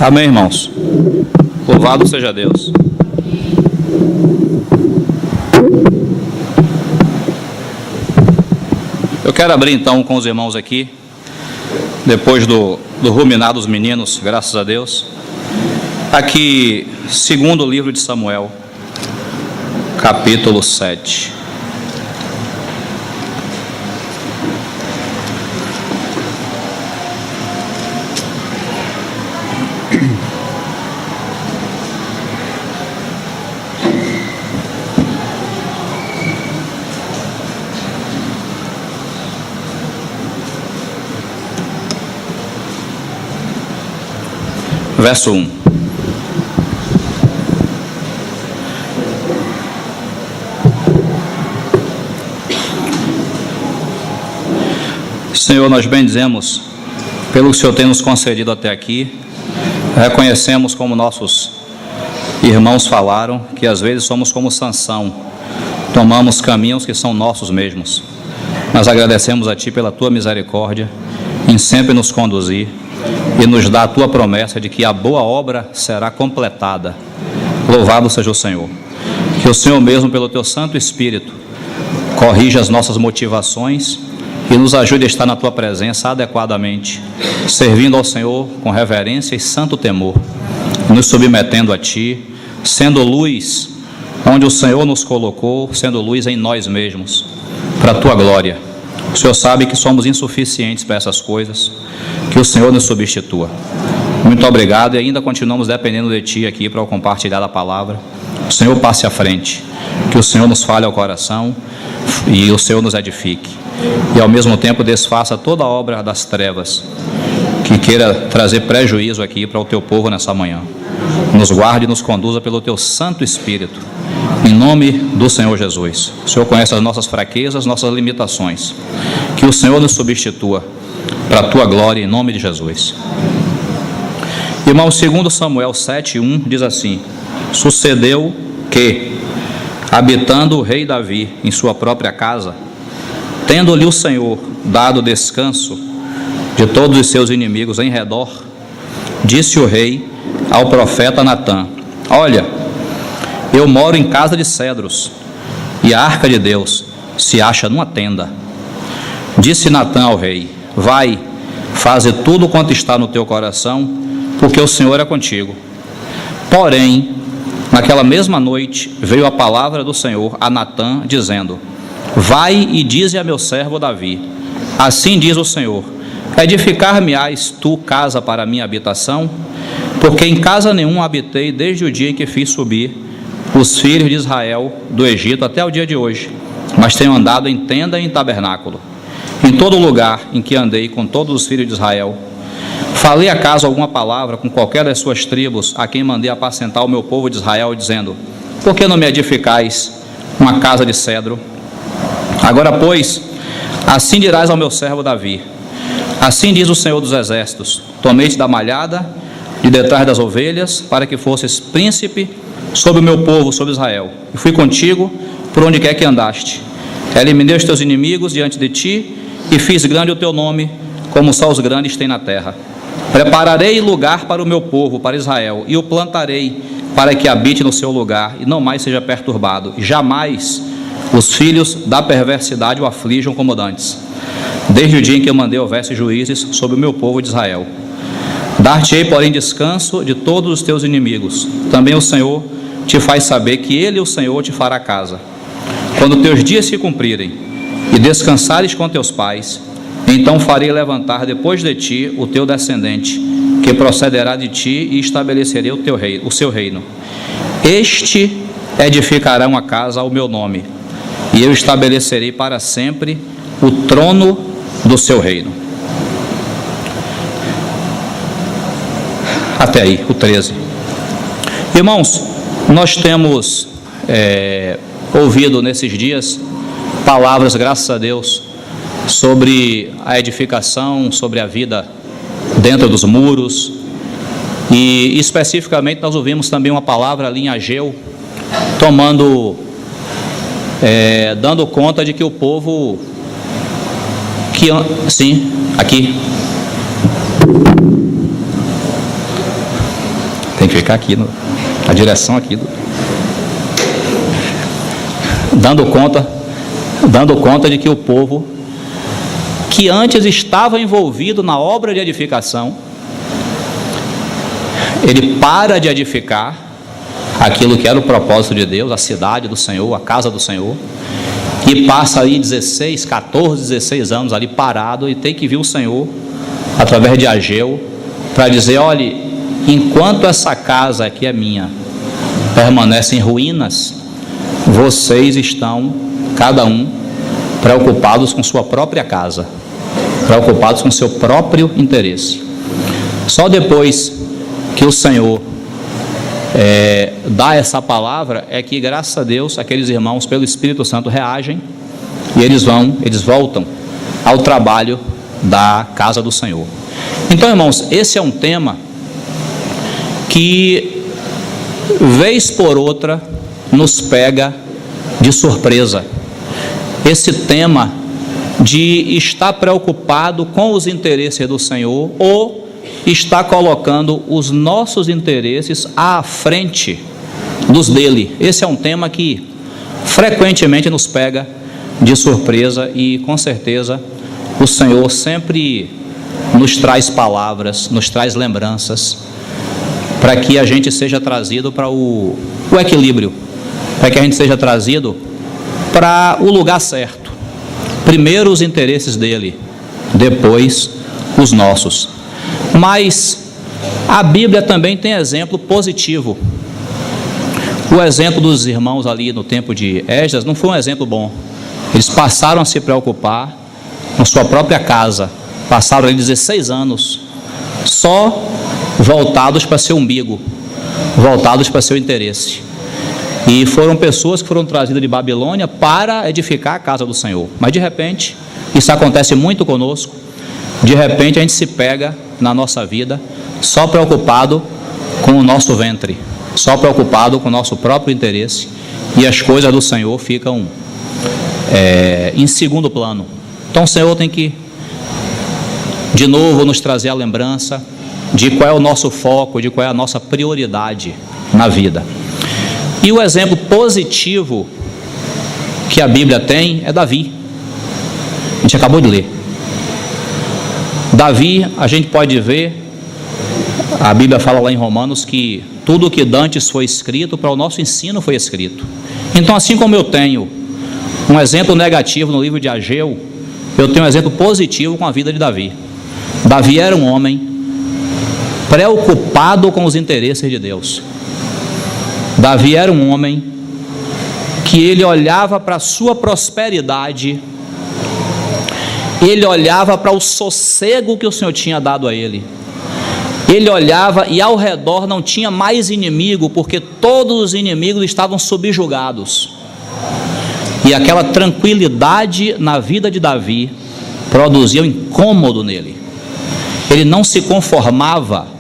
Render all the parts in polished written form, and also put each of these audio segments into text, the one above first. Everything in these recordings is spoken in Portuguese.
Amém, irmãos. Louvado seja Deus. Eu quero abrir então com os irmãos aqui, depois do ruminar dos meninos, graças a Deus, aqui, segundo livro de Samuel, capítulo 7. Verso 1. Senhor, nós bendizemos pelo que o Senhor tem nos concedido até aqui. Reconhecemos, como nossos irmãos falaram, que às vezes somos como Sansão, tomamos caminhos que são nossos mesmos. Nós agradecemos a Ti pela Tua misericórdia em sempre nos conduzir e nos dá a Tua promessa de que a boa obra será completada. Louvado seja o Senhor. Que o Senhor mesmo, pelo Teu Santo Espírito, corrija as nossas motivações e nos ajude a estar na Tua presença adequadamente, servindo ao Senhor com reverência e santo temor, nos submetendo a Ti, sendo luz onde o Senhor nos colocou, sendo luz em nós mesmos, para a Tua glória. O Senhor sabe que somos insuficientes para essas coisas, que o Senhor nos substitua. Muito obrigado, e ainda continuamos dependendo de Ti aqui para compartilhar a palavra. O Senhor passe à frente, que o Senhor nos fale ao coração e o Senhor nos edifique, e ao mesmo tempo desfaça toda a obra das trevas que queira trazer prejuízo aqui para o Teu povo nessa manhã. Nos guarde e nos conduza pelo Teu Santo Espírito, em nome do Senhor Jesus. O Senhor conhece as nossas fraquezas, nossas limitações. Que o Senhor nos substitua para a Tua glória, em nome de Jesus. Irmãos, segundo Samuel 7:1, diz assim: sucedeu que, habitando o rei Davi em sua própria casa, tendo-lhe o Senhor dado descanso de todos os seus inimigos em redor, disse o rei ao profeta Natã: olha, eu moro em casa de cedros, e a arca de Deus se acha numa tenda. Disse Natã ao rei: vai, faze tudo quanto está no teu coração, porque o Senhor é contigo. Porém, naquela mesma noite veio a palavra do Senhor a Natã, dizendo: vai e dize a meu servo Davi: assim diz o Senhor, edificar-me-ás tu casa para a minha habitação? Porque em casa nenhuma habitei desde o dia em que fiz subir os filhos de Israel do Egito até o dia de hoje, mas tenho andado em tenda e em tabernáculo. Em todo lugar em que andei com todos os filhos de Israel, falei acaso alguma palavra com qualquer das suas tribos, a quem mandei apacentar o meu povo de Israel, dizendo: por que não me edificais uma casa de cedro? Agora, pois, assim dirás ao meu servo Davi: assim diz o Senhor dos Exércitos, tomei-te da malhada, de detrás das ovelhas, para que fosses príncipe sobre o meu povo, sobre Israel, e fui contigo por onde quer que andaste. Eliminei os teus inimigos diante de ti, e fiz grande o teu nome, como só os grandes têm na terra. Prepararei lugar para o meu povo, para Israel, e o plantarei, para que habite no seu lugar, e não mais seja perturbado. Jamais os filhos da perversidade o aflijam como dantes, desde o dia em que eu mandei houvesse juízes sobre o meu povo de Israel. Dar-te-ei, porém, descanso de todos os teus inimigos. Também o Senhor te faz saber que Ele, o Senhor, te fará casa. Quando teus dias se cumprirem e descansares com teus pais, então farei levantar depois de ti o teu descendente, que procederá de ti, e estabelecerei o seu reino. Este edificará uma casa ao meu nome, e eu estabelecerei para sempre o trono do seu reino. Até aí, o 13. Irmãos, nós temos ouvido nesses dias palavras, graças a Deus, sobre a edificação, sobre a vida dentro dos muros, e especificamente nós ouvimos também uma palavra ali em Ageu, dando conta de que o povo, sim, aqui, ficar aqui, a direção aqui. Dando conta de que o povo, que antes estava envolvido na obra de edificação, ele para de edificar aquilo que era o propósito de Deus, a cidade do Senhor, a casa do Senhor, e passa aí 16 anos ali parado, e tem que vir o Senhor, através de Ageu, para dizer: olhe, enquanto essa casa que é minha permanece em ruínas, vocês estão, cada um, preocupados com sua própria casa, preocupados com seu próprio interesse. Só depois que o Senhor dá essa palavra é que, graças a Deus, aqueles irmãos pelo Espírito Santo reagem e eles voltam ao trabalho da casa do Senhor. Então, irmãos, esse é um tema que vez por outra nos pega de surpresa. Esse tema de estar preocupado com os interesses do Senhor ou estar colocando os nossos interesses à frente dos dele. Esse é um tema que frequentemente nos pega de surpresa e, com certeza, o Senhor sempre nos traz palavras, nos traz lembranças, para que a gente seja trazido para o equilíbrio, para que a gente seja trazido para o lugar certo. Primeiro os interesses dele, depois os nossos. Mas a Bíblia também tem exemplo positivo. O exemplo dos irmãos ali no tempo de Esdras não foi um exemplo bom. Eles passaram a se preocupar com sua própria casa, passaram ali 16 anos só voltados para seu umbigo, voltados para seu interesse. E foram pessoas que foram trazidas de Babilônia para edificar a casa do Senhor. Mas de repente, isso acontece muito conosco, de repente a gente se pega na nossa vida só preocupado com o nosso ventre, só preocupado com o nosso próprio interesse, e as coisas do Senhor ficam em segundo plano. Então o Senhor tem que, de novo, nos trazer a lembrança de qual é o nosso foco, de qual é a nossa prioridade na vida. E o exemplo positivo que a Bíblia tem é Davi. A gente acabou de ler. Davi, a gente pode ver, a Bíblia fala lá em Romanos que tudo o que dantes foi escrito, para o nosso ensino foi escrito. Então, assim como eu tenho um exemplo negativo no livro de Ageu, eu tenho um exemplo positivo com a vida de Davi. Davi era um homem preocupado com os interesses de Deus. Davi era um homem que ele olhava para a sua prosperidade, ele olhava para o sossego que o Senhor tinha dado a ele. Ele olhava e ao redor não tinha mais inimigo, porque todos os inimigos estavam subjugados. E aquela tranquilidade na vida de Davi produzia um incômodo nele. Ele não se conformava.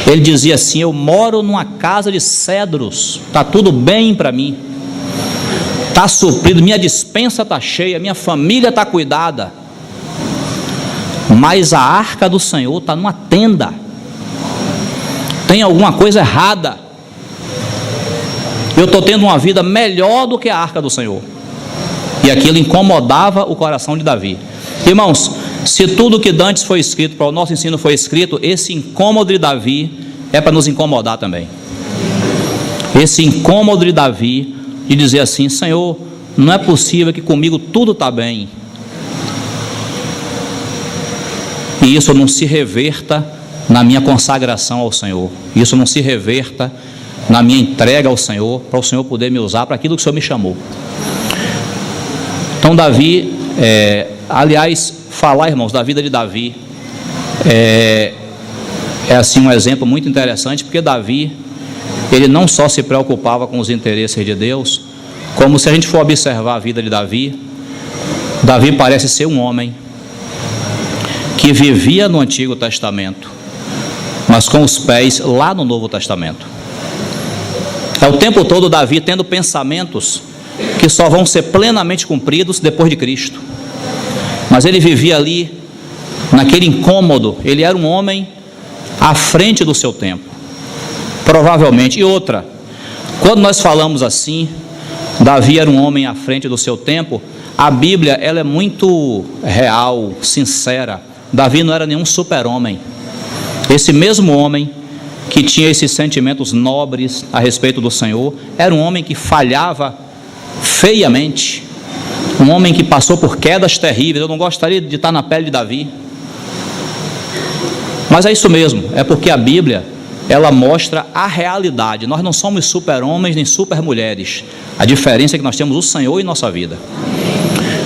Ele dizia assim: eu moro numa casa de cedros, está tudo bem para mim, está suprido, minha despensa está cheia, minha família está cuidada, mas a arca do Senhor está numa tenda, tem alguma coisa errada, eu estou tendo uma vida melhor do que a arca do Senhor. E aquilo incomodava o coração de Davi. Irmãos, se tudo que dantes foi escrito, para o nosso ensino foi escrito, esse incômodo de Davi é para nos incomodar também. Esse incômodo de Davi de dizer assim: Senhor, não é possível que comigo tudo está bem, e isso não se reverta na minha consagração ao Senhor, isso não se reverta na minha entrega ao Senhor, para o Senhor poder me usar para aquilo que o Senhor me chamou. Então Davi, aliás, falar, irmãos, da vida de Davi é assim um exemplo muito interessante, porque Davi, ele não só se preocupava com os interesses de Deus, como, se a gente for observar a vida de Davi, Davi parece ser um homem que vivia no Antigo Testamento, mas com os pés lá no Novo Testamento. É o tempo todo Davi tendo pensamentos que só vão ser plenamente cumpridos depois de Cristo. Mas ele vivia ali, naquele incômodo. Ele era um homem à frente do seu tempo. Provavelmente. E outra, quando nós falamos assim, Davi era um homem à frente do seu tempo, a Bíblia ela é muito real, sincera. Davi não era nenhum super-homem. Esse mesmo homem que tinha esses sentimentos nobres a respeito do Senhor, era um homem que falhava feiamente, um homem que passou por quedas terríveis. Eu não gostaria de estar na pele de Davi, mas é isso mesmo, é porque a Bíblia ela mostra a realidade. Nós não somos super-homens nem super-mulheres, a diferença é que nós temos o Senhor em nossa vida.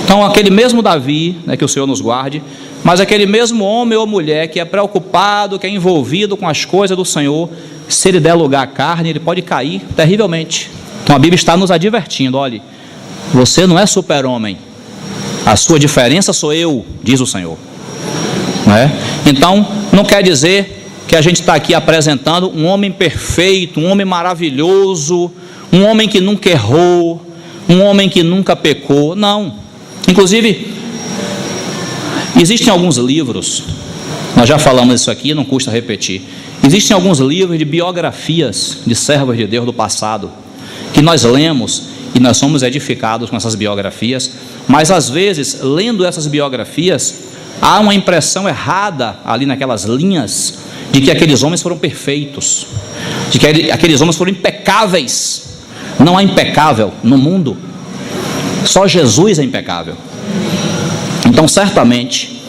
Então aquele mesmo Davi, que o Senhor nos guarde, mas aquele mesmo homem ou mulher que é preocupado, que é envolvido com as coisas do Senhor, se ele der lugar à carne, ele pode cair terrivelmente. Então a Bíblia está nos advertindo: olhe, você não é super-homem, a sua diferença sou eu, diz o Senhor. Não é? Então não quer dizer que a gente está aqui apresentando um homem perfeito, um homem maravilhoso, um homem que nunca errou, um homem que nunca pecou. Não. Inclusive, existem alguns livros, nós já falamos isso aqui, não custa repetir. Existem alguns livros de biografias de servos de Deus do passado, que nós lemos e nós somos edificados com essas biografias, mas às vezes, lendo essas biografias, há uma impressão errada ali naquelas linhas, de que aqueles homens foram perfeitos, de que aqueles homens foram impecáveis. Não há impecável no mundo, só Jesus é impecável. Então certamente,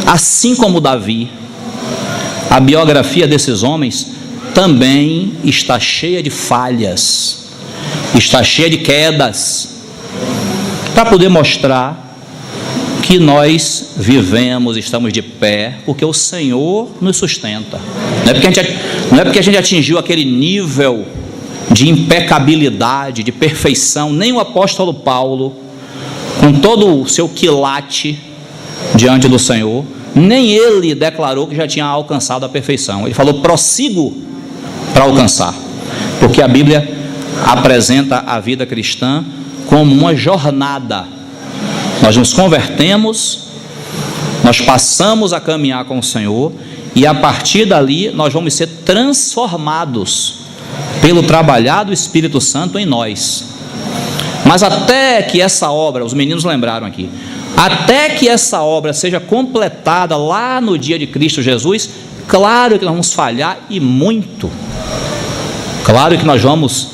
assim como Davi, a biografia desses homens também está cheia de falhas, está cheia de quedas, para poder mostrar que nós vivemos, estamos de pé, porque o Senhor nos sustenta. Não é porque a gente atingiu aquele nível de impecabilidade, de perfeição. Nem o apóstolo Paulo, com todo o seu quilate diante do Senhor, nem ele declarou que já tinha alcançado a perfeição. Ele falou: prossigo para alcançar, porque a Bíblia apresenta a vida cristã como uma jornada. Nós nos convertemos, nós passamos a caminhar com o Senhor, e a partir dali nós vamos ser transformados pelo trabalhar do Espírito Santo em nós. Mas até que essa obra, os meninos lembraram aqui, até que essa obra seja completada lá no dia de Cristo Jesus, claro que nós vamos falhar, e muito. Claro que nós vamos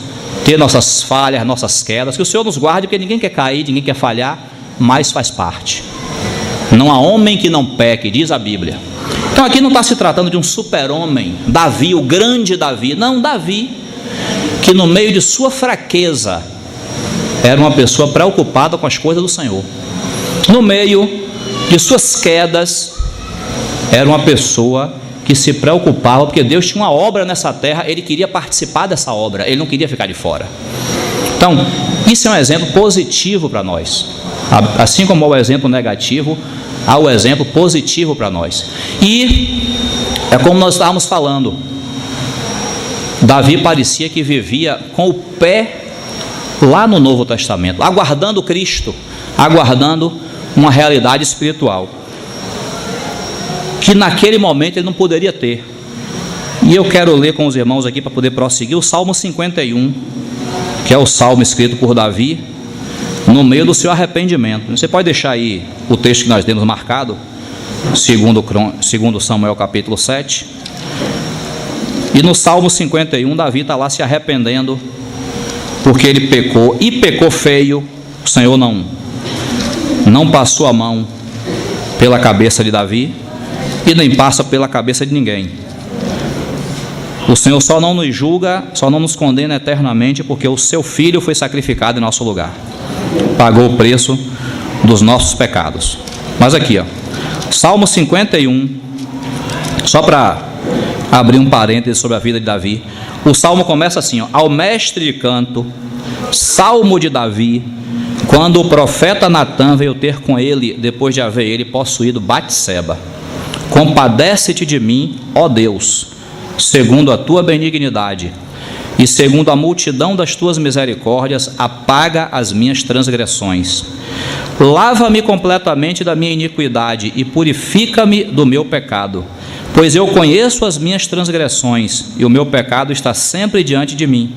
ter nossas falhas, nossas quedas, que o Senhor nos guarde, porque ninguém quer cair, ninguém quer falhar, mas faz parte. Não há homem que não peque, diz a Bíblia. Então aqui não está se tratando de um super-homem, Davi, o grande Davi. Não, Davi, que no meio de sua fraqueza, era uma pessoa preocupada com as coisas do Senhor. No meio de suas quedas, era uma pessoa que se preocupava, porque Deus tinha uma obra nessa terra, ele queria participar dessa obra, ele não queria ficar de fora. Então, isso é um exemplo positivo para nós. Assim como há o exemplo negativo, há o exemplo positivo para nós. E é como nós estávamos falando, Davi parecia que vivia com o pé lá no Novo Testamento, aguardando Cristo, aguardando uma realidade espiritual, que naquele momento ele não poderia ter. E eu quero ler com os irmãos aqui, para poder prosseguir, o Salmo 51, que é o salmo escrito por Davi, no meio do seu arrependimento. Você pode deixar aí o texto que nós temos marcado, segundo Samuel capítulo 7. E no Salmo 51, Davi está lá se arrependendo, porque ele pecou, e pecou feio. O Senhor não passou a mão pela cabeça de Davi, e nem passa pela cabeça de ninguém. O Senhor só não nos julga, só não nos condena eternamente, porque o seu Filho foi sacrificado em nosso lugar, pagou o preço dos nossos pecados. Mas aqui, Salmo 51, só para abrir um parêntese sobre a vida de Davi. O salmo começa assim: ao mestre de canto, salmo de Davi, quando o profeta Natã veio ter com ele, depois de haver ele possuído Batseba. Compadece-te de mim, ó Deus, segundo a tua benignidade, e segundo a multidão das tuas misericórdias, apaga as minhas transgressões. Lava-me completamente da minha iniquidade e purifica-me do meu pecado, Pois eu conheço as minhas transgressões, e o meu pecado está sempre diante de mim.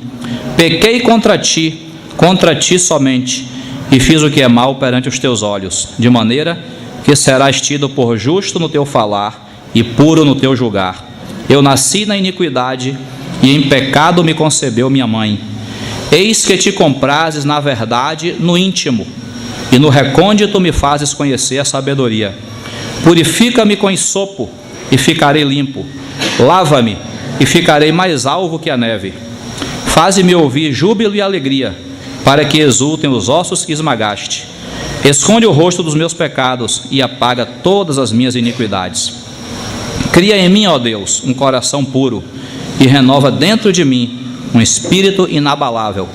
Pequei contra ti somente, e fiz o que é mal perante os teus olhos, de maneira que serás tido por justo no teu falar e puro no teu julgar. Eu nasci na iniquidade, e em pecado me concebeu minha mãe. Eis que te comprases na verdade no íntimo, e no recôndito me fazes conhecer a sabedoria. Purifica-me com hisopo, e ficarei limpo. Lava-me, e ficarei mais alvo que a neve. Faze-me ouvir júbilo e alegria, para que exultem os ossos que esmagaste. Esconde o rosto dos meus pecados, e apaga todas as minhas iniquidades. Cria em mim, ó Deus, um coração puro, e renova dentro de mim um espírito inabalável.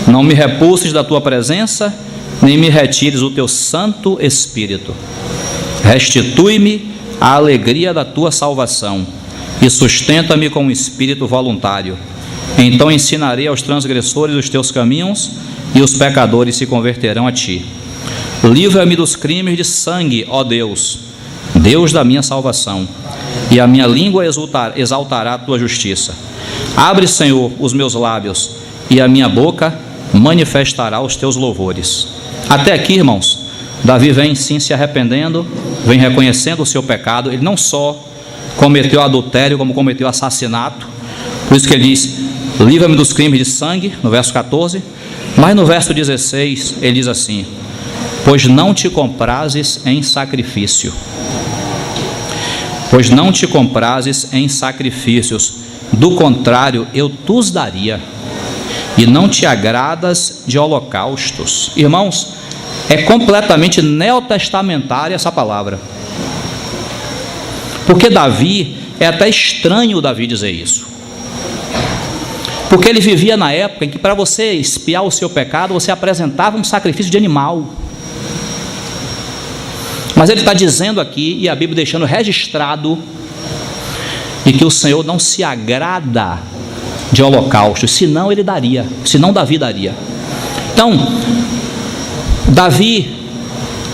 Não me repulses da tua presença, nem me retires o teu santo espírito. Restitui-me a alegria da tua salvação, e sustenta-me com um espírito voluntário. Então ensinarei aos transgressores os teus caminhos, e os pecadores se converterão a ti. Livra-me dos crimes de sangue, ó Deus, Deus da minha salvação, e a minha língua exaltará a tua justiça. Abre, Senhor, os meus lábios, e a minha boca manifestará os teus louvores. Até aqui, irmãos, Davi vem sim se arrependendo, vem reconhecendo o seu pecado. Ele não só cometeu adultério, como cometeu assassinato. Por isso que ele diz: livra-me dos crimes de sangue, no verso 14. Mas no verso 16 ele diz assim: pois não te comprases em sacrifício. Pois não te comprases em sacrifícios, do contrário eu tus daria, e não te agradas de holocaustos. Irmãos, é completamente neotestamentária essa palavra, porque Davi, é até estranho Davi dizer isso, porque ele vivia na época em que para você expiar o seu pecado, você apresentava um sacrifício de animal. Mas ele está dizendo aqui, e a Bíblia deixando registrado, e que o Senhor não se agrada de holocaustos, senão ele daria, senão Davi daria. Então, Davi,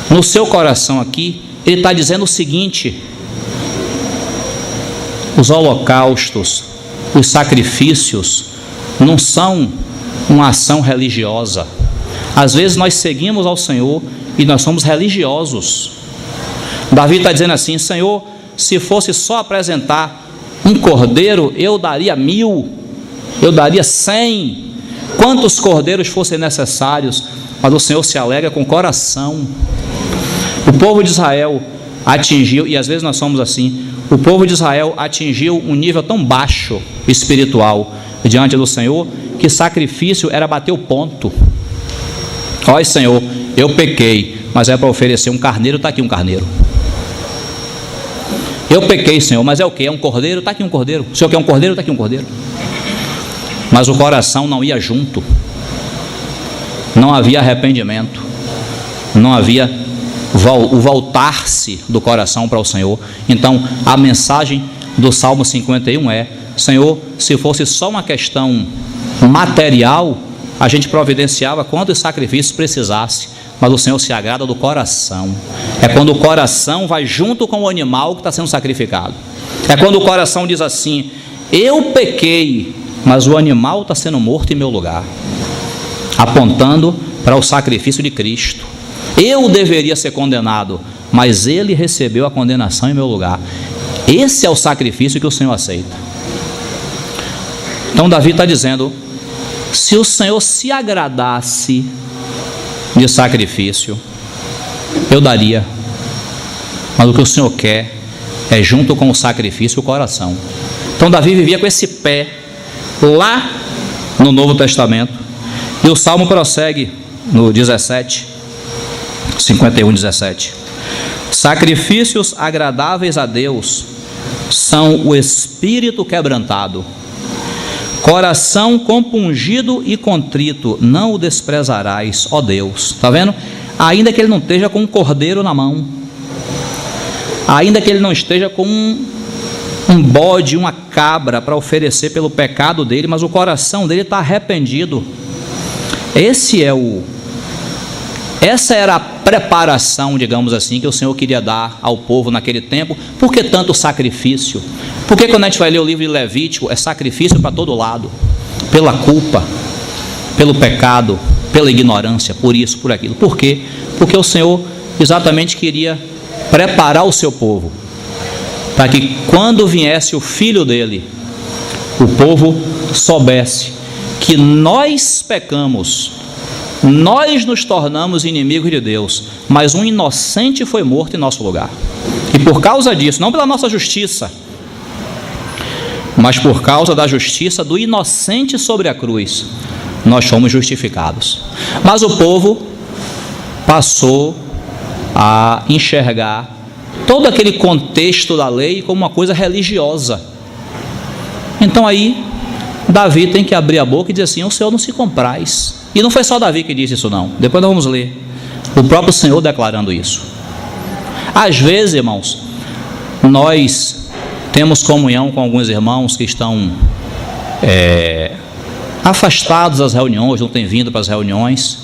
no seu coração aqui, ele está dizendo o seguinte: os holocaustos, os sacrifícios, não são uma ação religiosa. Às vezes nós seguimos ao Senhor e nós somos religiosos. Davi está dizendo assim: Senhor, se fosse só apresentar um cordeiro, eu daria 1000, eu daria 100, quantos cordeiros fossem necessários. Mas o Senhor se alegra com o coração. O povo de Israel atingiu, e às vezes nós somos assim, o povo de Israel atingiu um nível tão baixo espiritual diante do Senhor, que sacrifício era bater o ponto. Olha, Senhor, eu pequei, mas é para oferecer um carneiro, está aqui um carneiro. Eu pequei, Senhor, mas é o que? É um cordeiro? Está aqui um cordeiro. O Senhor quer um cordeiro? Está aqui um cordeiro. Mas o coração não ia junto. Não havia arrependimento. Não havia o voltar-se do coração para o Senhor. Então, a mensagem do Salmo 51 é: Senhor, se fosse só uma questão material, a gente providenciava quantos sacrifícios precisasse. Mas o Senhor se agrada do coração. É quando o coração vai junto com o animal que está sendo sacrificado. É quando o coração diz assim: eu pequei, mas o animal está sendo morto em meu lugar, apontando para o sacrifício de Cristo. Eu deveria ser condenado, mas ele recebeu a condenação em meu lugar. Esse é o sacrifício que o Senhor aceita. Então Davi está dizendo: se o Senhor se agradasse de sacrifício, eu daria. Mas o que o Senhor quer é, junto com o sacrifício, o coração. Então Davi vivia com esse pé lá no Novo Testamento. E o Salmo prossegue no 17, 51, 17. Sacrifícios agradáveis a Deus são o espírito quebrantado. Coração compungido e contrito não o desprezarás, ó Deus. Está vendo? Ainda que ele não esteja com um cordeiro na mão, ainda que ele não esteja com um bode, uma cabra para oferecer pelo pecado dele, mas o coração dele está arrependido. Esse é Essa era a preparação, digamos assim, que o Senhor queria dar ao povo naquele tempo. Por que tanto sacrifício? Porque quando a gente vai ler o livro de Levítico, é sacrifício para todo lado, pela culpa, pelo pecado, pela ignorância, por isso, por aquilo. Por quê? Porque o Senhor exatamente queria preparar o seu povo, para que quando viesse o filho dele, o povo soubesse que nós pecamos, nós nos tornamos inimigos de Deus, mas um inocente foi morto em nosso lugar. E por causa disso, não pela nossa justiça, mas por causa da justiça do inocente sobre a cruz, nós fomos justificados. Mas o povo passou a enxergar todo aquele contexto da lei como uma coisa religiosa. Então aí Davi tem que abrir a boca e dizer assim: o Senhor não se compraz. E não foi só Davi que disse isso não, depois nós vamos ler o próprio Senhor declarando isso. Às vezes, irmãos, nós temos comunhão com alguns irmãos que estão afastados das reuniões, não têm vindo para as reuniões,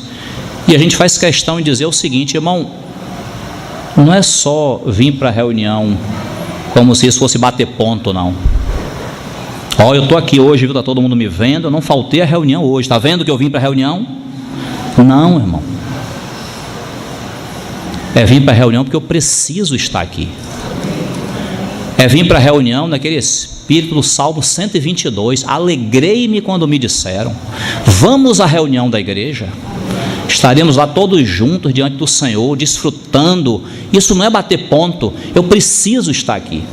e a gente faz questão de dizer o seguinte: irmão, não é só vir para a reunião como se isso fosse bater ponto, não. Ó, eu estou aqui hoje, viu, está todo mundo me vendo, eu não faltei a reunião hoje, está vendo que eu vim para a reunião? Não, irmão. É vir para a reunião porque eu preciso estar aqui. É vir para a reunião naquele espírito do Salmo 122, alegrei-me quando me disseram, vamos à reunião da igreja, estaremos lá todos juntos diante do Senhor, desfrutando. Isso não é bater ponto, eu preciso estar aqui.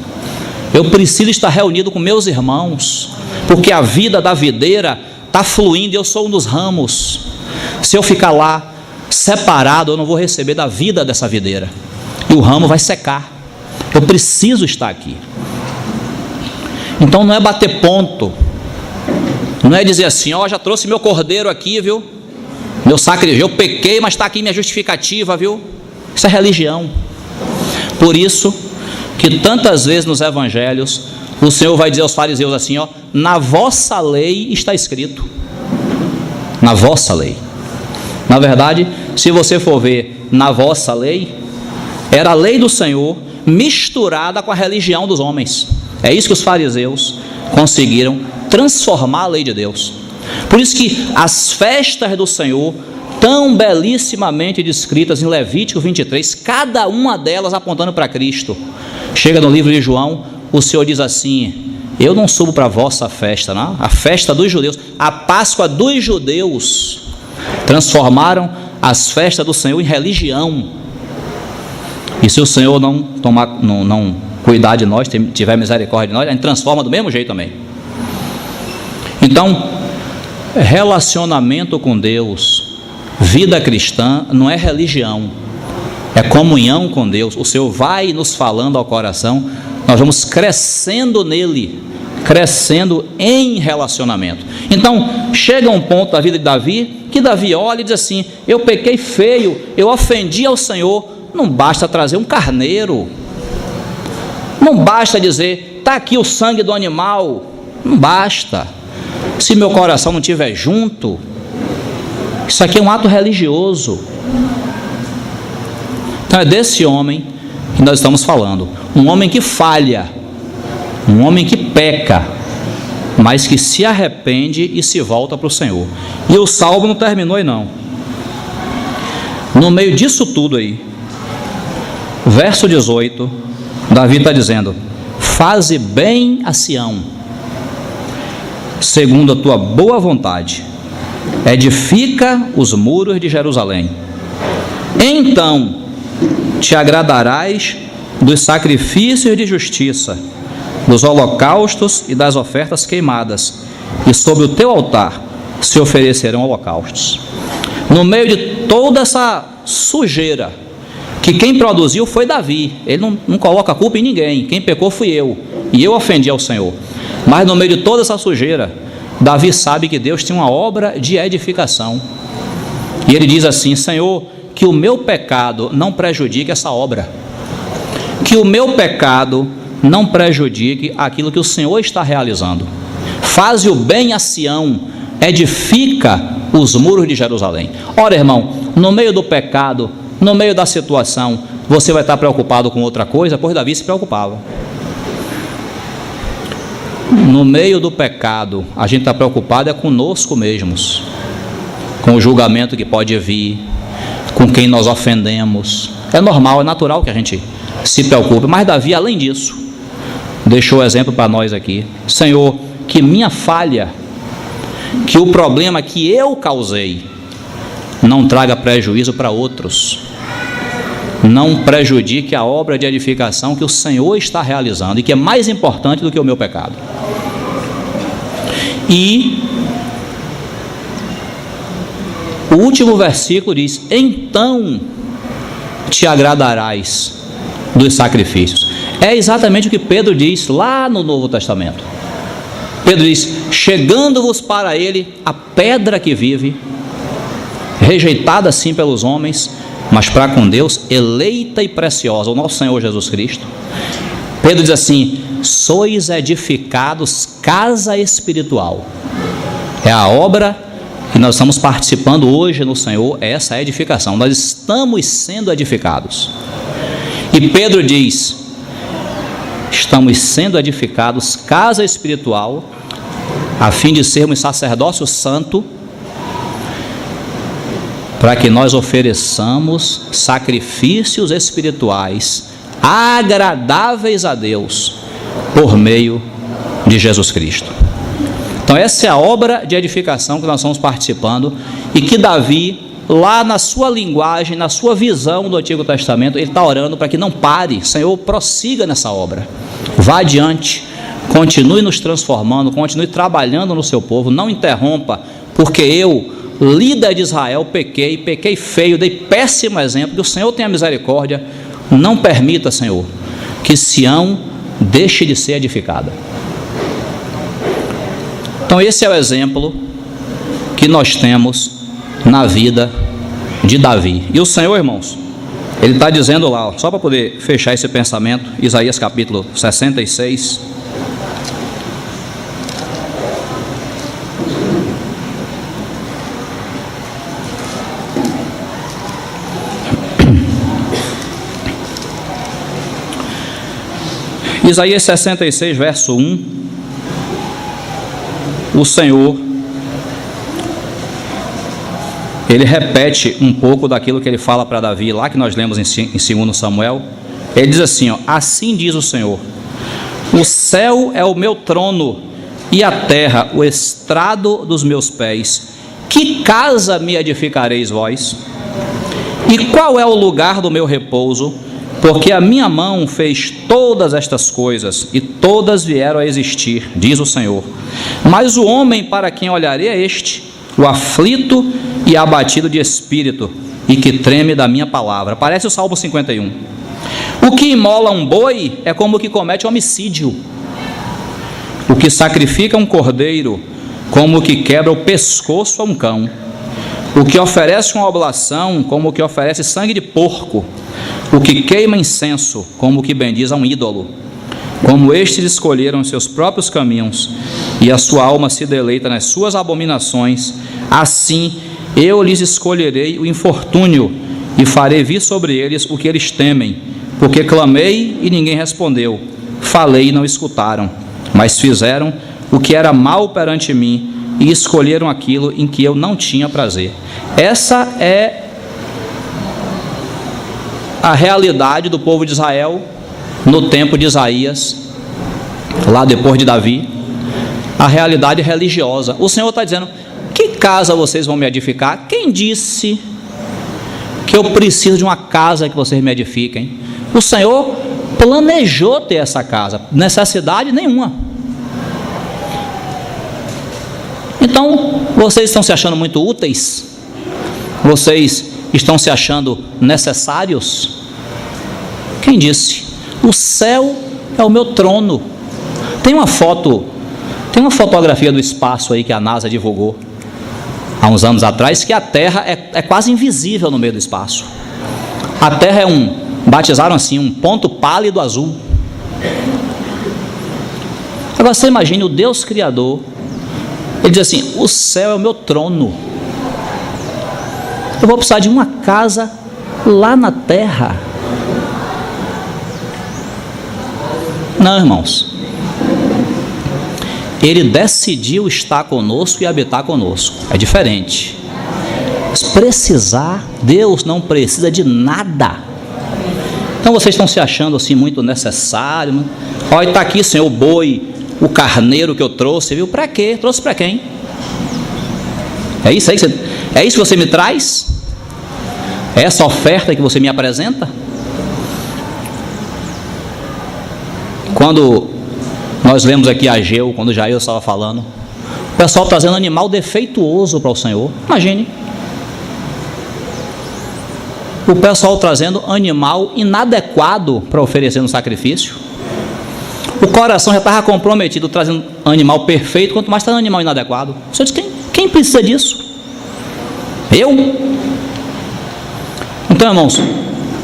Eu preciso estar reunido com meus irmãos, porque a vida da videira está fluindo e eu sou um dos ramos. Se eu ficar lá separado, eu não vou receber da vida dessa videira, e o ramo vai secar. Eu preciso estar aqui. Então não é bater ponto, não é dizer assim: ó, já trouxe meu cordeiro aqui, viu? Meu sacrifício, eu pequei, mas está aqui minha justificativa, viu? Isso é religião. Por isso que tantas vezes nos evangelhos o Senhor vai dizer aos fariseus assim: ó, na vossa lei está escrito. Na vossa lei. Na verdade, se você for ver, na vossa lei era a lei do Senhor misturada com a religião dos homens. É isso que os fariseus conseguiram transformar a lei de Deus. Por isso que as festas do Senhor, tão belissimamente descritas em Levítico 23, cada uma delas apontando para Cristo. Chega no livro de João, o Senhor diz assim: eu não subo para a vossa festa, não? A festa dos judeus, a Páscoa dos judeus. Transformaram as festas do Senhor em religião. E se o Senhor não cuidar de nós, tiver misericórdia de nós, a gente transforma do mesmo jeito também. Então, relacionamento com Deus, vida cristã, não é religião, é comunhão com Deus. O Senhor vai nos falando ao coração, nós vamos crescendo nele, crescendo em relacionamento. Então, chega um ponto da vida de Davi, que Davi olha e diz assim: eu pequei feio, eu ofendi ao Senhor. Não basta trazer um carneiro, não basta dizer, está aqui o sangue do animal, não basta. Se meu coração não estiver junto, isso aqui é um ato religioso. Então é desse homem que nós estamos falando, um homem que falha, um homem que peca, mas que se arrepende e se volta para o Senhor. E o salmo não terminou aí não. No meio disso tudo aí, verso 18, Davi está dizendo: faze bem a Sião, segundo a tua boa vontade, edifica os muros de Jerusalém. Então te agradarás dos sacrifícios de justiça, dos holocaustos e das ofertas queimadas, e sobre o teu altar se oferecerão holocaustos. No meio de toda essa sujeira, que quem produziu foi Davi, ele não coloca a culpa em ninguém, quem pecou fui eu, e eu ofendi ao Senhor. Mas no meio de toda essa sujeira, Davi sabe que Deus tem uma obra de edificação, e ele diz assim: Senhor, que o meu pecado não prejudique essa obra, que o meu pecado não prejudique aquilo que o Senhor está realizando. Faze o bem a Sião, edifica os muros de Jerusalém. Ora, irmão, no meio do pecado, no meio da situação, você vai estar preocupado com outra coisa? Pois Davi se preocupava. No meio do pecado, a gente está preocupado conosco mesmos, com o julgamento que pode vir, com quem nós ofendemos. É normal, é natural que a gente se preocupe, mas Davi, além disso, deixou exemplo para nós aqui. Senhor, que minha falha, que o problema que eu causei, não traga prejuízo para outros, não prejudique a obra de edificação que o Senhor está realizando e que é mais importante do que o meu pecado. E o último versículo diz: então te agradarás dos sacrifícios. É exatamente o que Pedro diz lá no Novo Testamento. Pedro diz: chegando-vos para ele a pedra que vive, rejeitada sim pelos homens, mas para com Deus eleita e preciosa, o nosso Senhor Jesus Cristo. Pedro diz assim: sois edificados casa espiritual. É a obra que nós estamos participando hoje no Senhor, é essa edificação. Nós estamos sendo edificados. E Pedro diz: estamos sendo edificados casa espiritual, a fim de sermos sacerdócio santo, para que nós ofereçamos sacrifícios espirituais agradáveis a Deus por meio de Jesus Cristo. Então essa é a obra de edificação que nós estamos participando e que Davi, lá na sua linguagem, na sua visão do Antigo Testamento, ele está orando para que não pare. Senhor, prossiga nessa obra, vá adiante, continue nos transformando, continue trabalhando no seu povo, não interrompa, porque eu, líder de Israel, pequei feio, dei péssimo exemplo, que o Senhor tenha misericórdia, não permita, Senhor, que Sião deixe de ser edificada. Então esse é o exemplo que nós temos na vida de Davi. E o Senhor, irmãos, ele está dizendo lá, só para poder fechar esse pensamento, Isaías capítulo 66, Isaías 66, verso 1, o Senhor, ele repete um pouco daquilo que ele fala para Davi, lá que nós lemos em 2 Samuel. Ele diz assim, ó: assim diz o Senhor: o céu é o meu trono e a terra o estrado dos meus pés. Que casa me edificareis vós? E qual é o lugar do meu repouso? Porque a minha mão fez todas estas coisas, e todas vieram a existir, diz o Senhor. Mas o homem para quem olharei é este, o aflito e abatido de espírito, e que treme da minha palavra. Parece o Salmo 51. O que imola um boi é como o que comete homicídio. O que sacrifica um cordeiro, como o que quebra o pescoço a um cão. O que oferece uma oblação, como o que oferece sangue de porco. O que queima incenso, como o que bendiz a um ídolo. Como estes escolheram os seus próprios caminhos, e a sua alma se deleita nas suas abominações, assim eu lhes escolherei o infortúnio, e farei vir sobre eles o que eles temem. Porque clamei e ninguém respondeu, falei e não escutaram, mas fizeram o que era mal perante mim, e escolheram aquilo em que eu não tinha prazer. Essa é a realidade do povo de Israel no tempo de Isaías, lá depois de Davi, a realidade religiosa. O Senhor está dizendo: que casa vocês vão me edificar? Quem disse que eu preciso de uma casa que vocês me edifiquem? O Senhor planejou ter essa casa, necessidade nenhuma. Então, vocês estão se achando muito úteis? Vocês estão se achando necessários? Quem disse? O céu é o meu trono. Tem uma fotografia do espaço aí que a NASA divulgou há uns anos atrás, que a Terra é quase invisível no meio do espaço. A Terra é batizaram assim, um ponto pálido azul. Agora você imagine o Deus Criador, ele diz assim: o céu é o meu trono. Eu vou precisar de uma casa lá na terra. Não, irmãos. Ele decidiu estar conosco e habitar conosco. É diferente. Mas precisar, Deus não precisa de nada. Então vocês estão se achando assim muito necessário, né? Olha, está aqui, Senhor, o boi, o carneiro que eu trouxe, viu? Para quê? Trouxe para quem? É isso que você me traz? É essa oferta que você me apresenta? Quando nós lemos aqui Ageu, quando Jair estava falando, o pessoal trazendo animal defeituoso para o Senhor. Imagine. O pessoal trazendo animal inadequado para oferecer no sacrifício. O coração já estava comprometido trazendo animal perfeito, quanto mais trazendo animal inadequado. O Senhor diz, quem precisa disso? Eu? Então, irmãos,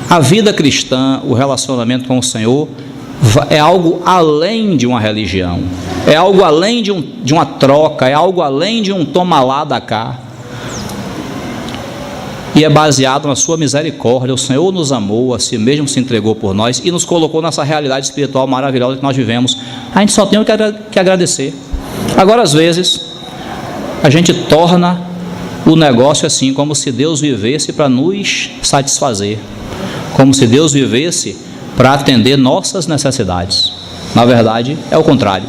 a vida cristã, o relacionamento com o Senhor é algo além de uma religião, é algo além de uma troca, é algo além de um toma lá da cá, e é baseado na sua misericórdia. O Senhor nos amou, a si mesmo se entregou por nós e nos colocou nessa realidade espiritual maravilhosa que nós vivemos. A gente só tem que agradecer. Agora, às vezes, a gente torna o negócio assim, como se Deus vivesse para nos satisfazer, como se Deus vivesse para atender nossas necessidades. Na verdade, é o contrário.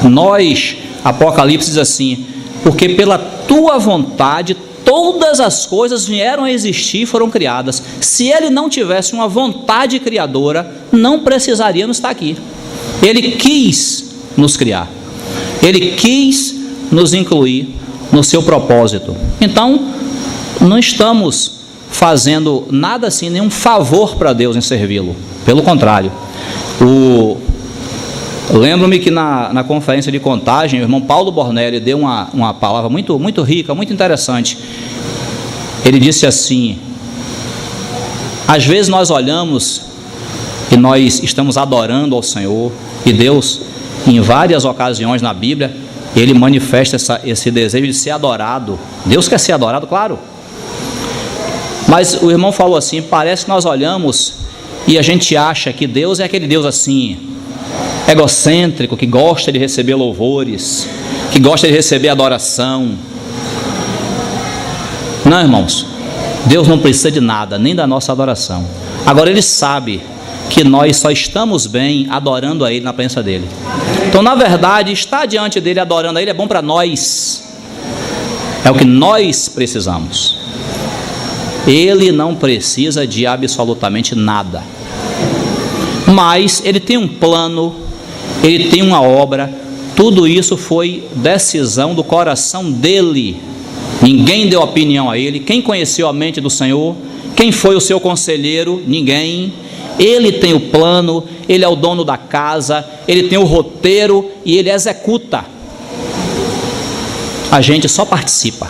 Nós, Apocalipse diz assim, porque pela tua vontade todas as coisas vieram a existir e foram criadas. Se ele não tivesse uma vontade criadora, não precisaríamos estar aqui. Ele quis nos criar, ele quis nos incluir no seu propósito. Então, não estamos fazendo nada assim, nenhum favor para Deus em servi-lo. Pelo contrário. Lembro-me que na conferência de Contagem, o irmão Paulo Bornelli deu uma palavra muito, muito rica, muito interessante. Ele disse assim: às vezes nós olhamos e nós estamos adorando ao Senhor, e Deus, em várias ocasiões na Bíblia, ele manifesta esse desejo de ser adorado. Deus quer ser adorado, claro. Mas o irmão falou assim, parece que nós olhamos e a gente acha que Deus é aquele Deus assim, egocêntrico, que gosta de receber louvores, que gosta de receber adoração. Não, irmãos, Deus não precisa de nada, nem da nossa adoração. Agora Ele sabe que nós só estamos bem adorando a Ele na presença dEle. Então, na verdade, estar diante dEle, adorando a Ele, é bom para nós. É o que nós precisamos. Ele não precisa de absolutamente nada. Mas Ele tem um plano, Ele tem uma obra. Tudo isso foi decisão do coração dEle. Ninguém deu opinião a Ele. Quem conheceu a mente do Senhor? Quem foi o seu conselheiro? Ninguém. Ele tem o plano, Ele é o dono da casa, Ele tem o roteiro e Ele executa. A gente só participa.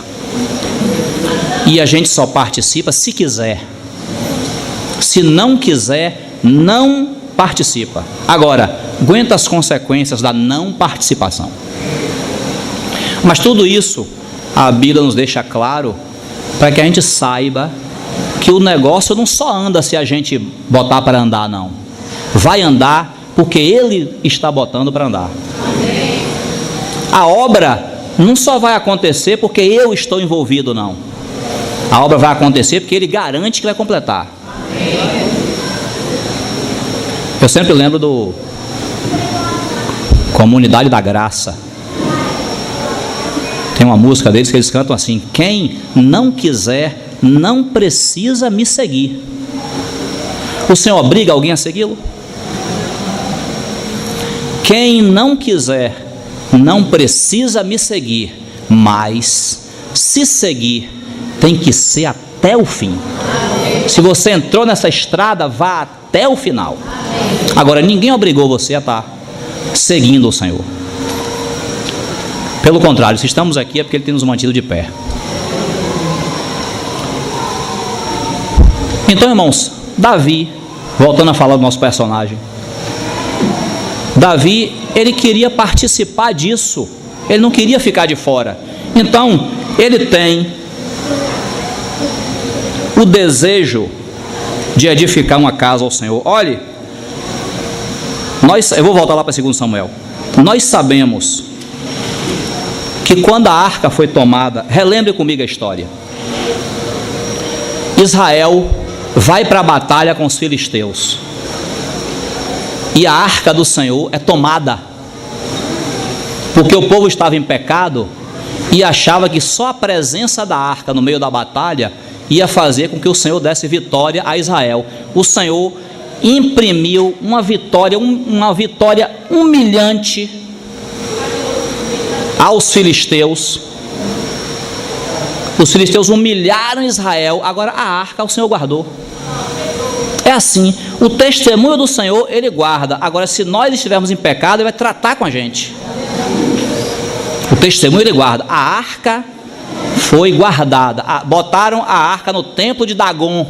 E a gente só participa se quiser. Se não quiser, não participa. Agora, aguenta as consequências da não participação. Mas tudo isso a Bíblia nos deixa claro para que a gente saiba que o negócio não só anda se a gente botar para andar, não. Vai andar porque Ele está botando para andar. A obra não só vai acontecer porque eu estou envolvido, não. A obra vai acontecer porque Ele garante que vai completar. Eu sempre lembro do Comunidade da Graça. Tem uma música deles que eles cantam assim: quem não quiser não precisa me seguir. O Senhor obriga alguém a segui-lo? Quem não quiser não precisa me seguir, mas se seguir tem que ser até o fim. Se você entrou nessa estrada, vá até o final. Agora, ninguém obrigou você a estar seguindo o Senhor. Pelo contrário, se estamos aqui é porque Ele tem nos mantido de pé. Então, irmãos, Davi, voltando a falar do nosso personagem, Davi, ele queria participar disso, ele não queria ficar de fora. Então, ele tem o desejo de edificar uma casa ao Senhor. Olhe, eu vou voltar lá para 2 Samuel. Nós sabemos que quando a arca foi tomada, relembre comigo a história. Israel vai para a batalha com os filisteus, e a arca do Senhor é tomada, porque o povo estava em pecado e achava que só a presença da arca no meio da batalha ia fazer com que o Senhor desse vitória a Israel. O Senhor imprimiu uma vitória humilhante aos filisteus. Os filisteus humilharam Israel. Agora a arca o Senhor guardou. É assim, o testemunho do Senhor ele guarda. Agora, se nós estivermos em pecado, ele vai tratar com a gente. O testemunho ele guarda. A arca foi guardada. Botaram a arca no templo de Dagon.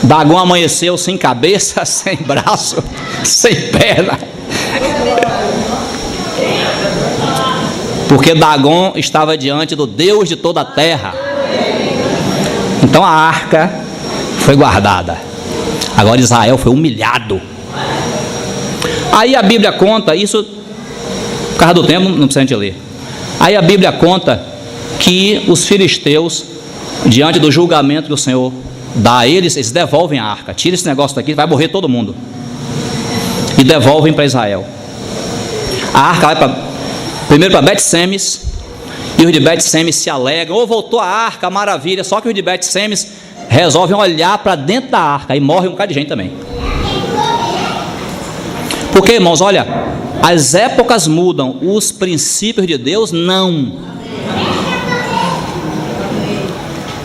Dagon amanheceu sem cabeça, sem braço, sem perna, porque Dagon estava diante do Deus de toda a terra. Então a arca foi guardada. Agora Israel foi humilhado. Aí a Bíblia conta isso, por causa do tempo não precisa a gente ler. Aí a Bíblia conta que os filisteus, diante do julgamento que o Senhor dá a eles, eles devolvem a arca. Tira esse negócio daqui, vai morrer todo mundo, e devolvem para Israel. A arca vai primeiro para Bet-Semes, e os de Bet-Semes se alegram: voltou a arca, maravilha. Só que os de Bet-Semes resolvem olhar para dentro da arca, e morre um bocado de gente também. Porque, irmãos, olha, as épocas mudam, os princípios de Deus não.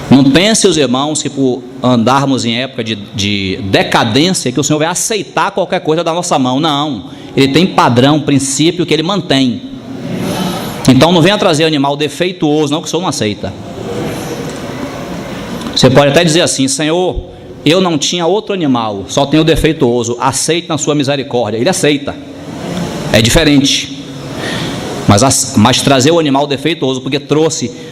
Não pense, os irmãos, que por andarmos em época de decadência, que o Senhor vai aceitar qualquer coisa da nossa mão. Não, Ele tem padrão, princípio que Ele mantém. Então não venha trazer animal defeituoso, não, que o Senhor não aceita. Você pode até dizer assim: Senhor, eu não tinha outro animal, só tenho o defeituoso, aceite na sua misericórdia. Ele aceita, é diferente. Mas trazer o animal defeituoso porque trouxe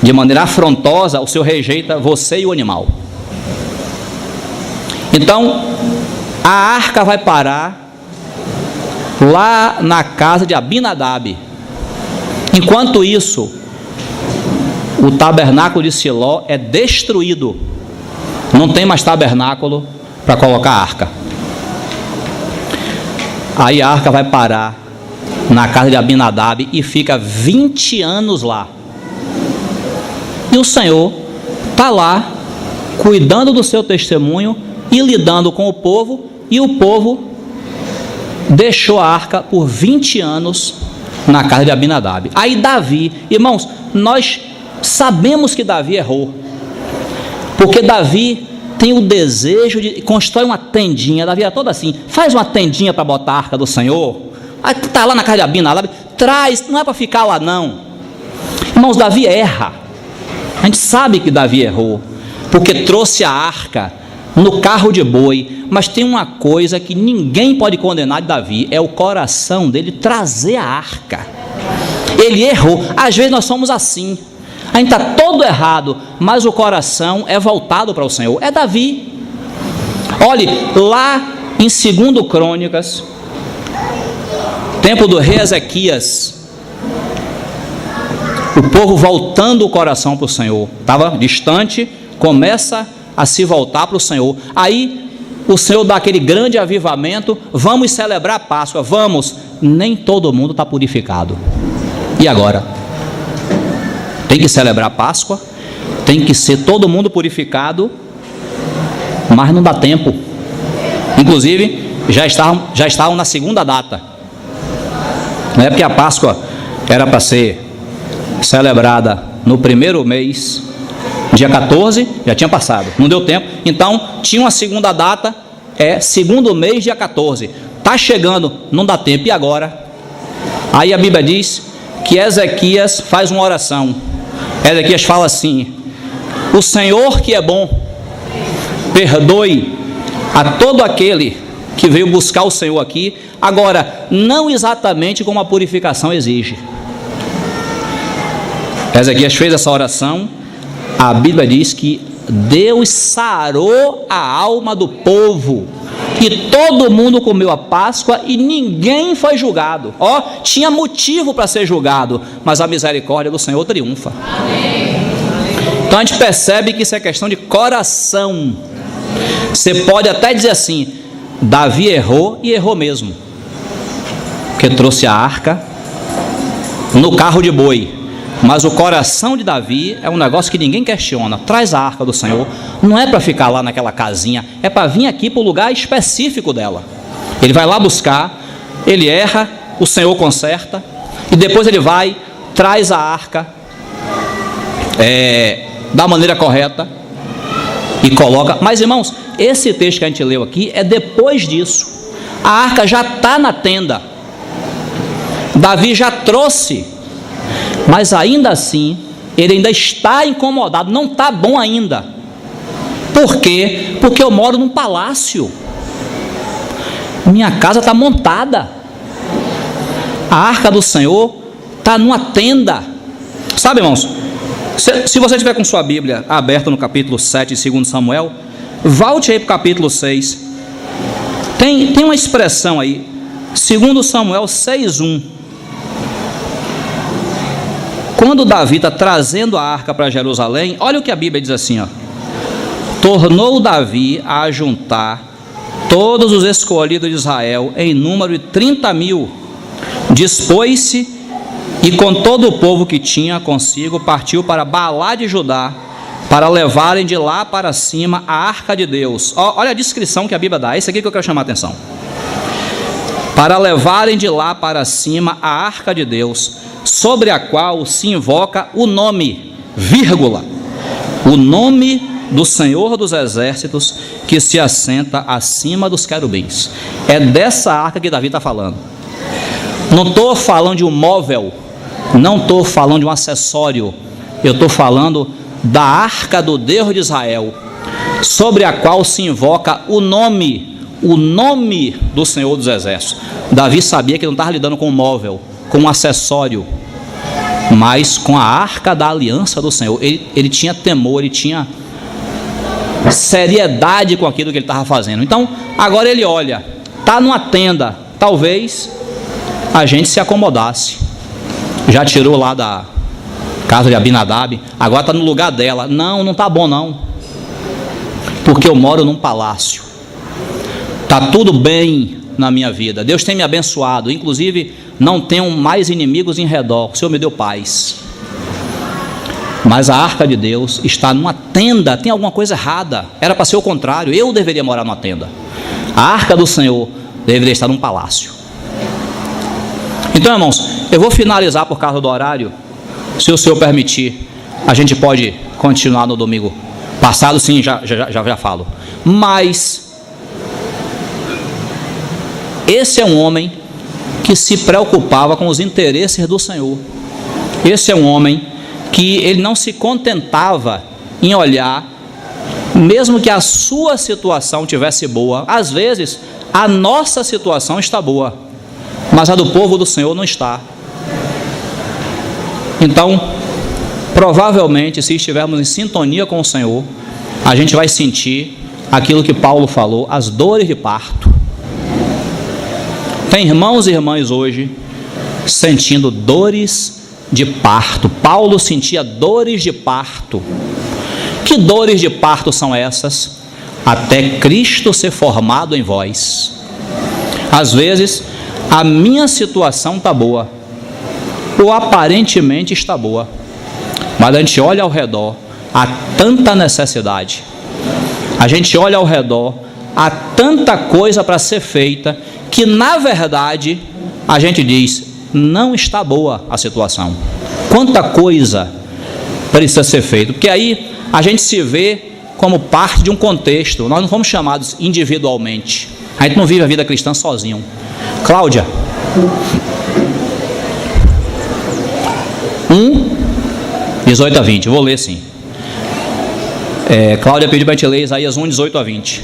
de maneira afrontosa, o Senhor rejeita você e o animal. Então a arca vai parar lá na casa de Abinadab. Enquanto isso, o tabernáculo de Siló é destruído. Não tem mais tabernáculo para colocar a arca. Aí a arca vai parar na casa de Abinadab e fica 20 anos lá. E o Senhor está lá, cuidando do seu testemunho e lidando com o povo, e o povo deixou a arca por 20 anos na casa de Abinadab. Aí Davi, irmãos, nós sabemos que Davi errou, porque Davi tem o desejo de constrói uma tendinha. Davi é todo assim: faz uma tendinha para botar a arca do Senhor. Está lá na casa de Abinadab, traz, não é para ficar lá não. Irmãos, Davi erra. A gente sabe que Davi errou, porque trouxe a arca no carro de boi. Mas tem uma coisa que ninguém pode condenar de Davi: é o coração dele trazer a arca. Ele errou. Às vezes nós somos assim, a gente está todo errado, mas o coração é voltado para o Senhor. É Davi. Olhe, lá em 2 Crônicas, tempo do rei Ezequias, o povo voltando o coração para o Senhor, estava distante, começa a se voltar para o Senhor. Aí o Senhor dá aquele grande avivamento: vamos celebrar a Páscoa, vamos. Nem todo mundo está purificado. E agora? Tem que celebrar a Páscoa, tem que ser todo mundo purificado, mas não dá tempo. Inclusive já estavam na segunda data. Não é porque a Páscoa era para ser celebrada no primeiro mês, dia 14, já tinha passado, não deu tempo. Então tinha uma segunda data, segundo mês, dia 14. Está chegando, não dá tempo. E agora? Aí a Bíblia diz que Ezequias faz uma oração. Ezequias fala assim: o Senhor que é bom, perdoe a todo aquele que veio buscar o Senhor aqui, agora não exatamente como a purificação exige. Ezequias fez essa oração. A Bíblia diz que Deus sarou a alma do povo, que todo mundo comeu a Páscoa e ninguém foi julgado. Tinha motivo para ser julgado, mas a misericórdia do Senhor triunfa. Amém. Então a gente percebe que isso é questão de coração. Você pode até dizer assim: Davi errou, e errou mesmo, porque trouxe a arca no carro de boi. Mas o coração de Davi é um negócio que ninguém questiona. Traz a arca do Senhor, não é para ficar lá naquela casinha, é para vir aqui para o lugar específico dela. Ele vai lá buscar, ele erra, o Senhor conserta, e depois ele vai, traz a arca da maneira correta e coloca. Mas, irmãos, esse texto que a gente leu aqui é depois disso. A arca já está na tenda, Davi já trouxe, mas ainda assim ele ainda está incomodado, não está bom ainda. Por quê? Porque eu moro num palácio, minha casa está montada, a arca do Senhor está numa tenda. Sabe, irmãos, se você estiver com sua Bíblia aberta no capítulo 7 de 2 Samuel, volte aí para o capítulo 6. Tem uma expressão aí, 2 Samuel 6:1. Quando Davi está trazendo a arca para Jerusalém, olha o que a Bíblia diz assim: tornou Davi a ajuntar todos os escolhidos de Israel em número de 30.000, dispôs-se e com todo o povo que tinha consigo partiu para Baalá de Judá, para levarem de lá para cima a arca de Deus. Olha a descrição que a Bíblia dá, esse aqui que eu quero chamar a atenção. Para levarem de lá para cima a arca de Deus, sobre a qual se invoca o nome, vírgula, o nome do Senhor dos Exércitos, que se assenta acima dos querubins. É dessa arca que Davi está falando. Não estou falando de um móvel, não estou falando de um acessório, eu estou falando da arca do Deus de Israel, sobre a qual se invoca o nome do Senhor dos Exércitos. Davi sabia que não estava lidando com um móvel, com um acessório, mas com a arca da aliança do Senhor. Ele tinha temor, ele tinha seriedade com aquilo que ele estava fazendo. Então, agora ele olha, está numa tenda, talvez a gente se acomodasse. Já tirou lá da casa de Abinadab, agora está no lugar dela. Não está bom não, porque eu moro num palácio, está tudo bem na minha vida, Deus tem me abençoado, inclusive não tenho mais inimigos em redor, o Senhor me deu paz. Mas a arca de Deus está numa tenda, tem alguma coisa errada, era para ser o contrário, eu deveria morar numa tenda. A arca do Senhor deveria estar num palácio. Então, irmãos, eu vou finalizar por causa do horário. Se o Senhor permitir, a gente pode continuar no domingo passado, sim, já falo. Mas esse é um homem que se preocupava com os interesses do Senhor. Esse é um homem que ele não se contentava em olhar, mesmo que a sua situação tivesse boa. Às vezes a nossa situação está boa, mas a do povo do Senhor não está. Então, provavelmente, se estivermos em sintonia com o Senhor, a gente vai sentir aquilo que Paulo falou, as dores de parto. Tem irmãos e irmãs hoje sentindo dores de parto. Paulo sentia dores de parto. Que dores de parto são essas? Até Cristo ser formado em vós. Às vezes a minha situação está boa, ou aparentemente está boa, mas a gente olha ao redor, há tanta necessidade, a gente olha ao redor, há tanta coisa para ser feita, que na verdade a gente diz, não está boa a situação. Quanta coisa precisa ser feita, porque aí a gente se vê como parte de um contexto. Nós não fomos chamados individualmente, a gente não vive a vida cristã sozinho. Cláudia, 18-20, vou ler sim. Cláudia pediu para a gente ler Isaías 18-20.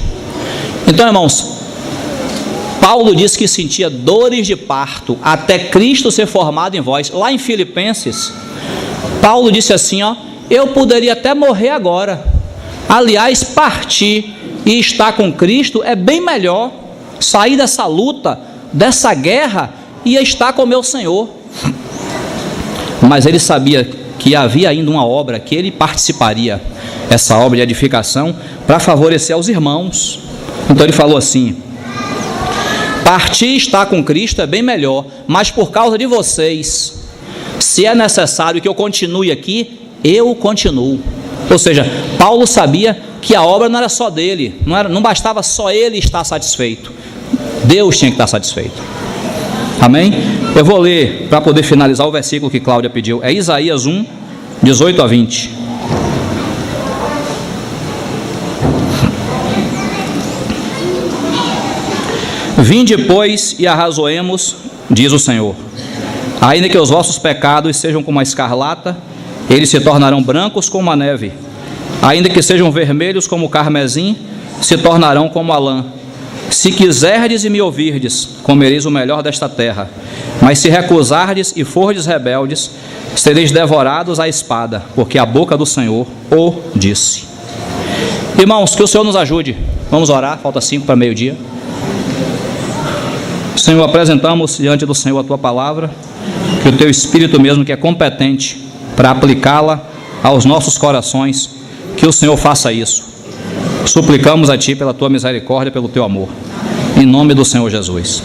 Então, irmãos, Paulo disse que sentia dores de parto até Cristo ser formado em vós. Lá em Filipenses, Paulo disse assim, ó: eu poderia até morrer agora. Aliás, partir e estar com Cristo é bem melhor. Sair dessa luta, dessa guerra e estar com o meu Senhor. Mas ele sabia que havia ainda uma obra que ele participaria, essa obra de edificação, para favorecer aos irmãos. Então ele falou assim: partir e estar com Cristo é bem melhor, mas por causa de vocês, se é necessário que eu continue aqui, eu continuo. Ou seja, Paulo sabia que a obra não era só dele, não bastava só ele estar satisfeito, Deus tinha que estar satisfeito. Amém? Eu vou ler para poder finalizar o versículo que Cláudia pediu. É Isaías 1, 18 a 20. Vinde, pois, e arrazoemos, diz o Senhor. Ainda que os vossos pecados sejam como a escarlata, eles se tornarão brancos como a neve. Ainda que sejam vermelhos como o carmesim, se tornarão como a lã. Se quiserdes e me ouvirdes, comereis o melhor desta terra. Mas se recusardes e fordes rebeldes, sereis devorados à espada, porque a boca do Senhor o disse. Irmãos, que o Senhor nos ajude. Vamos orar, falta 5 para meio-dia. Senhor, apresentamos diante do Senhor a Tua palavra, que o Teu Espírito mesmo, que é competente para aplicá-la aos nossos corações, que o Senhor faça isso. Suplicamos a Ti pela Tua misericórdia, pelo Teu amor, em nome do Senhor Jesus.